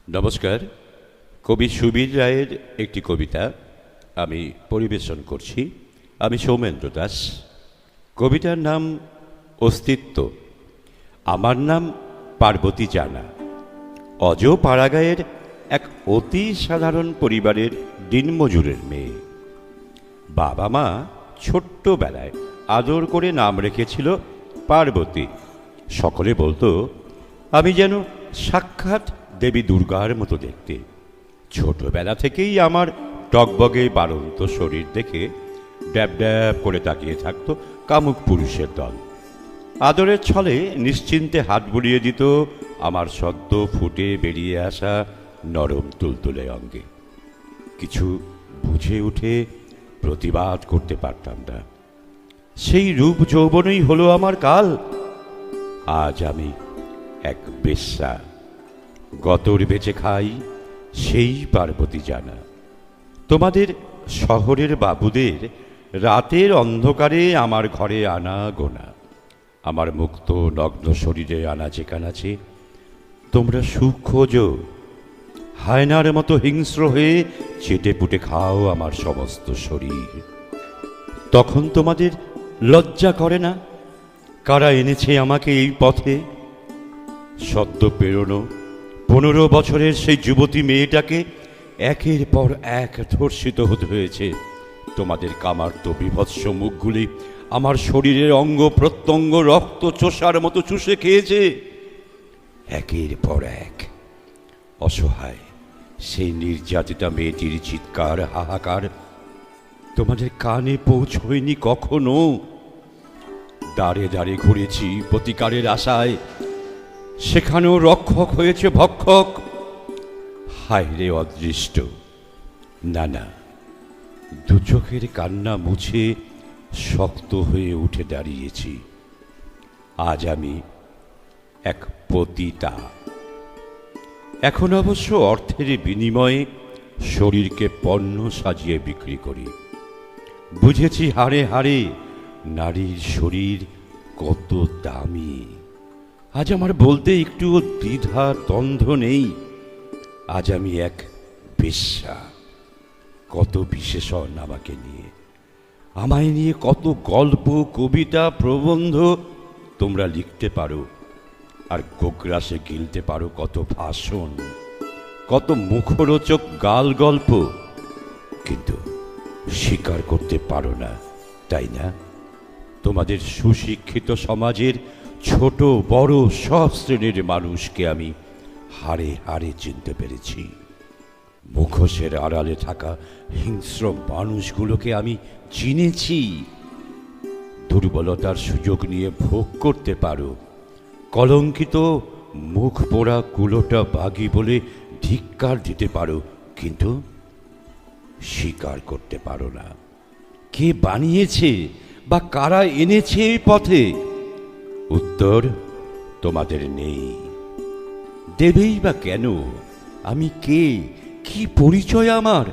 নমস্কার। কবি সুবীর রায়ের একটি কবিতা আমি পরিবেশন করছি। আমি সৌমেন্দ্র দাস। কবিতার নাম অস্তিত্ব। আমার নাম পার্বতী জানা। অজ পাড়াগাঁয়ের এক অতি সাধারণ পরিবারের দিনমজুরের মেয়ে। বাবা মা ছোট্টবেলায় আদর করে নাম রেখেছিল পার্বতী। সকলে বলতো আমি যেন সাক্ষাৎ দেবী দুর্গার মতো দেখতে। ছোটবেলা থেকেই আমার টকবগে বাড়ন্ত শরীর দেখে ড্যাব ড্যাব করে তাকিয়ে থাকতো কামুক পুরুষের দল। আদরের ছলে নিশ্চিন্তে হাত বুলিয়ে দিত আমার সদ্য ফুটে বেরিয়ে আসা নরম তুলতুলে অঙ্গে। কিছু বুঝে উঠে প্রতিবাদ করতে পারতাম না। সেই রূপ যৌবনই হলো আমার কাল। আজ আমি এক বেশ্যা, গতর বেচে খাই সেই পার্বতী জানা। তোমাদের শহরের বাবুদের রাতের অন্ধকারে আমার ঘরে আনা গোনা, আমার মুক্ত নগ্ন শরীরে আনাচে কানাচে তোমরা সুখ খোঁজো। হায়নার মতো হিংস্র হয়ে চেটে পুটে খাও আমার সমস্ত শরীর। তখন তোমাদের লজ্জা করে না কারা এনেছে আমাকে এই পথে? সদ্য পেরোনো 15 বছরের সেই যুবতী মেয়েটাকে একের পর এক ধর্ষিত হতে হয়েছে। তোমাদের কামার্ত বিভৎস মুখগুলি আমার শরীরের অঙ্গ প্রত্যঙ্গ রক্ত চোষার মতো চুষে খেয়েছে। একের পর এক অসহায় সেই নির্যাতিতা মেয়েটির চিৎকার হাহাকার তোমাদের কানে পৌঁছয়নি কখনো। দাঁড়ে দাঁড়ে ঘুরেছি প্রতিকারের আশায়, সেখানেও রক্ষক হয়েছে ভক্ষক। হায় রে অদৃষ্ট! না না, দু চোখের কান্না মুছে শক্ত হয়ে উঠে দাঁড়িয়েছি। আজ আমি এক পতিতা। এখন অবশ্য অর্থের বিনিময়ে শরীরকে পণ্য সাজিয়ে বিক্রি করি। বুঝেছি হাড়ে হাড়ে নারীর শরীর কত দামি। আজ আমার বলতে একটুও দ্বিধা দ্বন্দ্ব নেই। আজ আমি এক বেশ্যা। কত বিশেষণ আমাকে নিয়ে, আমায় নিয়ে কত গল্প, কবিতা, প্রবন্ধ তোমরা লিখতে পারো, আর গোগ্রাসে গিলতে পারো কত ভাষণ, কত মুখরোচক গাল গল্প, কিন্তু স্বীকার করতে পারো না, তাই না? তোমাদের সুশিক্ষিত সমাজের ছোট বড় সব শ্রেণীর মানুষকে আমি হাড়ে হাড়ে চিনতে পেরেছি। মুখোশের আড়ালে থাকা হিংস্র মানুষগুলোকে আমি চিনেছি। দুর্বলতার সুযোগ নিয়ে ভোগ করতে পারো, কলঙ্কিত মুখ পোড়া কুলোটা বাগি বলে ধিক্কার দিতে পারো, কিন্তু স্বীকার করতে পারো না কে বানিয়েছে বা কারা এনেছে এই পথে। উত্তর তোমাদের নেই, দেবেই বা কেন? আমি কে? কি পরিচয় আমার?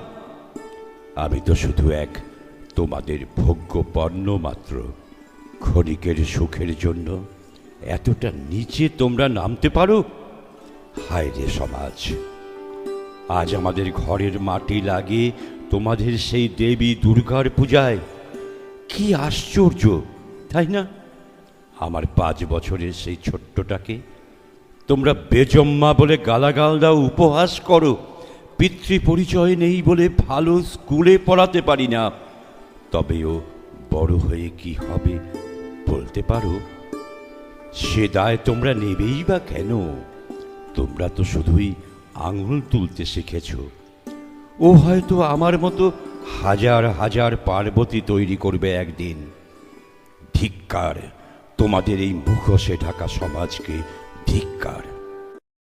আমি তো শুধু এক তোমাদের ভোগ্য পণ্য মাত্র। ক্ষণিকের সুখের জন্য এতটা নিচে তোমরা নামতে পারো? হায় রে সমাজ! আজ আমাদের ঘরের মাটি লাগে তোমাদের সেই দেবী দুর্গার পূজায়। কি আশ্চর্য, তাই না? আমার 5 বছরের সেই ছোট্টটাকে তোমরা বেজম্মা বলে গালাগাল দাও, উপহাস করো। পিতৃ পরিচয় নেই বলে ভালো স্কুলে পড়াতে পারি না। তবেও বড় হয়ে কি হবে বলতে পারো? সে দায় তোমরা নেবেই বা কেন? তোমরা তো শুধুই আঙুল তুলতে শিখেছ। ও হয়তো আমার মতো হাজার হাজার পার্বতী তৈরি করবে একদিন। ধিক্কার তোমাদের এই মুখোশে ঢাকা সমাজকে, ধিক্কার।